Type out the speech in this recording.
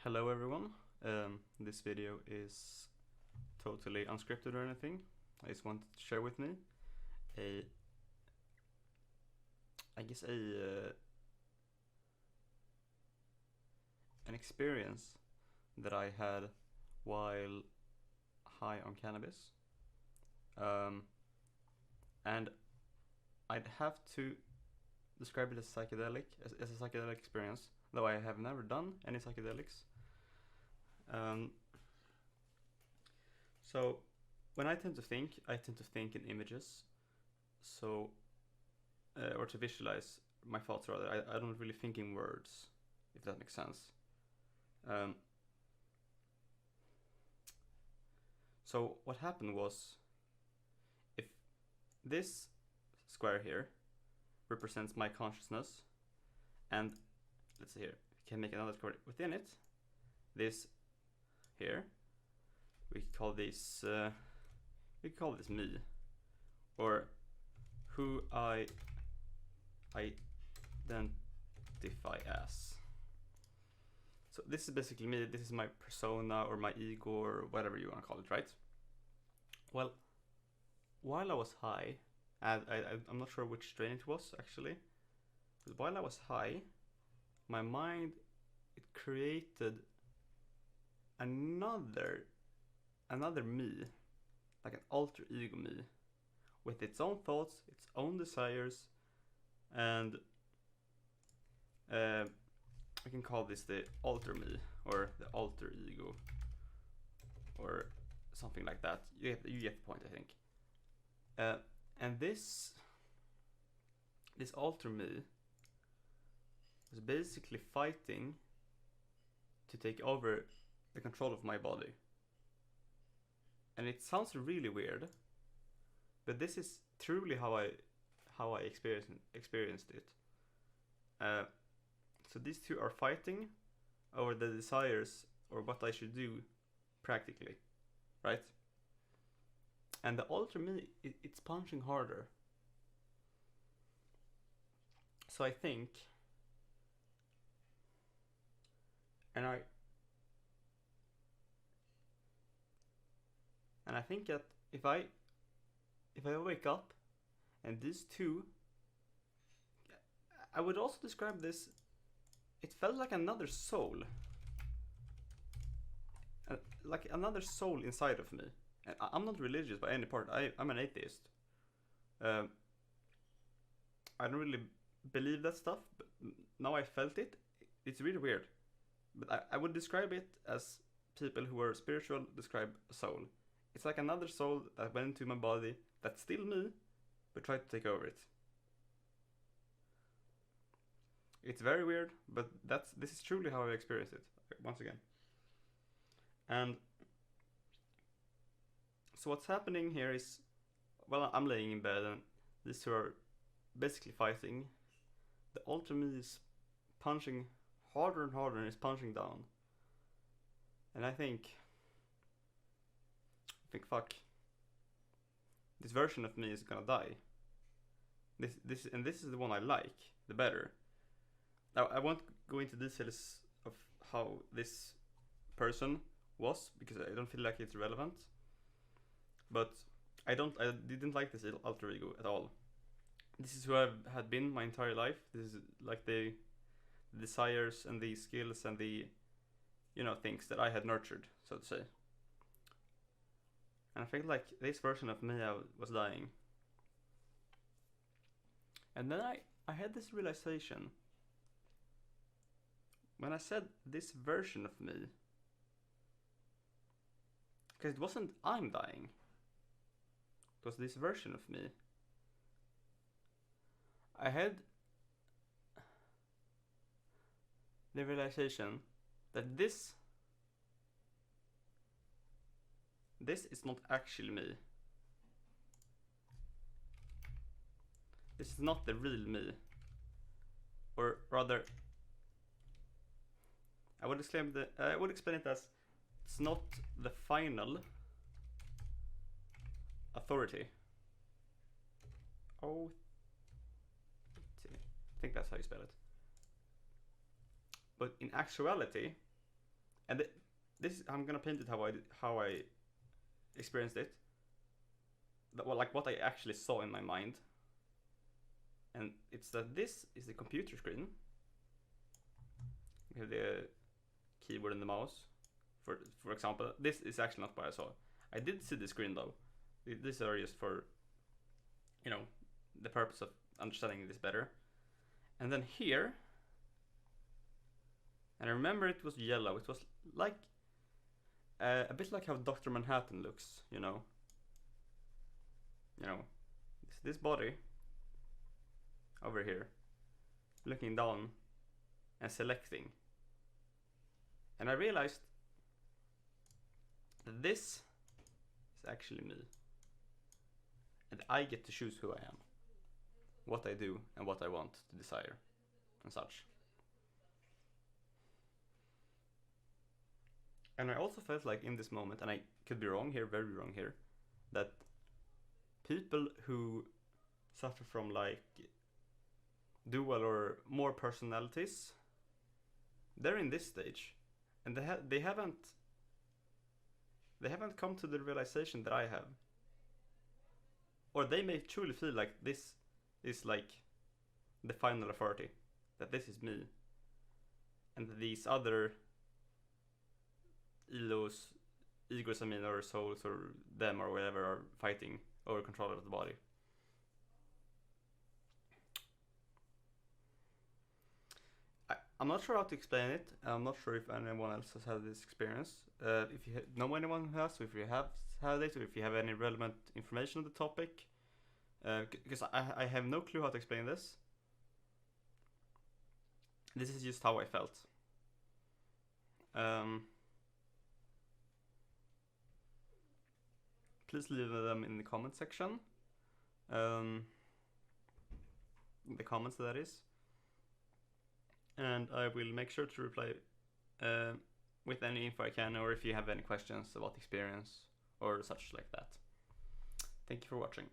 Hello everyone. This video is totally unscripted or anything. I just wanted to share with me a, I guess an experience that I had while high on cannabis, and I'd have to describe it as as a psychedelic experience, though I have never done any psychedelics. Um, so when I tend to think in images. So or to visualize my thoughts rather. I don't really think in words, if that makes sense. Um, so what happened was, if this square here represents my consciousness, and let's see here, we can make another square within it. This here, we call this me, or who I identify as. So this is basically me. This is my persona or my ego or whatever you want to call it, right? Well, while I was high, and I'm not sure which strain it was actually, but while I was high, my mind, it created another me, like an alter ego me, with its own thoughts, its own desires, and we can call this the alter me or the alter ego or something like that. You get the point, I think. And this alter me was basically fighting to take over the control of my body. And it sounds really weird, but this is truly how I experienced it. So these two are fighting over the desires or what I should do practically, right? And the alter me, it's punching harder. So I think, and I think that if I wake up and these two, I would also describe this, it felt like another soul, like another soul inside of me. And I'm not religious by any part. I'm an atheist. I don't really believe that stuff, but now I felt it. It's really weird, but I would describe it as people who are spiritual describe a soul. It's like another soul that went into my body that's still me, but tried to take over it. It's very weird, but this is truly how I experienced it once again. And so what's happening here is, well, I'm laying in bed and these two are basically fighting. The alter me is punching harder and harder and is punching down. And I think fuck, this version of me is gonna die. This is the one I like the better. Now I won't go into details of how this person was because I don't feel like it's relevant. But I didn't like this alter ego at all. This is who I had been my entire life. This is like the desires and the skills and the things that I had nurtured, so to say. And I felt like this version of me was dying. And then I had this realization when I said this version of me, because it wasn't I'm dying, it was this version of me. I had the realization that this is not actually me. This is not the real me. Or rather, I would explain it as it's not the final authority. Oh, I think that's how you spell it. But in actuality, And this, I'm gonna paint it how I experienced it. Like what I actually saw in my mind. And it's that this is the computer screen. We have the keyboard and the mouse. For example, this is actually not what I saw. I did see the screen though. These are just for, you know, the purpose of understanding this better. And then here, and I remember it was yellow. It was like a bit like how Dr. Manhattan looks, you know. This body over here, looking down and selecting. And I realized that this is actually me. And I get to choose who I am, what I do, and what I want to desire, and such. And I also felt like in this moment, and I could be wrong here, very wrong here, that people who suffer from like dual or more personalities, they're in this stage, and they haven't come to the realization that I have, or they may truly feel like this is like the final authority, that this is me, and these other egos, I mean, or souls, or them, or whatever, are fighting over control of the body. I'm not sure how to explain it. I'm not sure if anyone else has had this experience. If you know anyone who has, or if you have had it, or if you have any relevant information on the topic, because I have no clue how to explain this. This is just how I felt. Please leave them in the comment section. The comments, that is. And I will make sure to reply with any info I can, or if you have any questions about experience or such like that. Thank you for watching.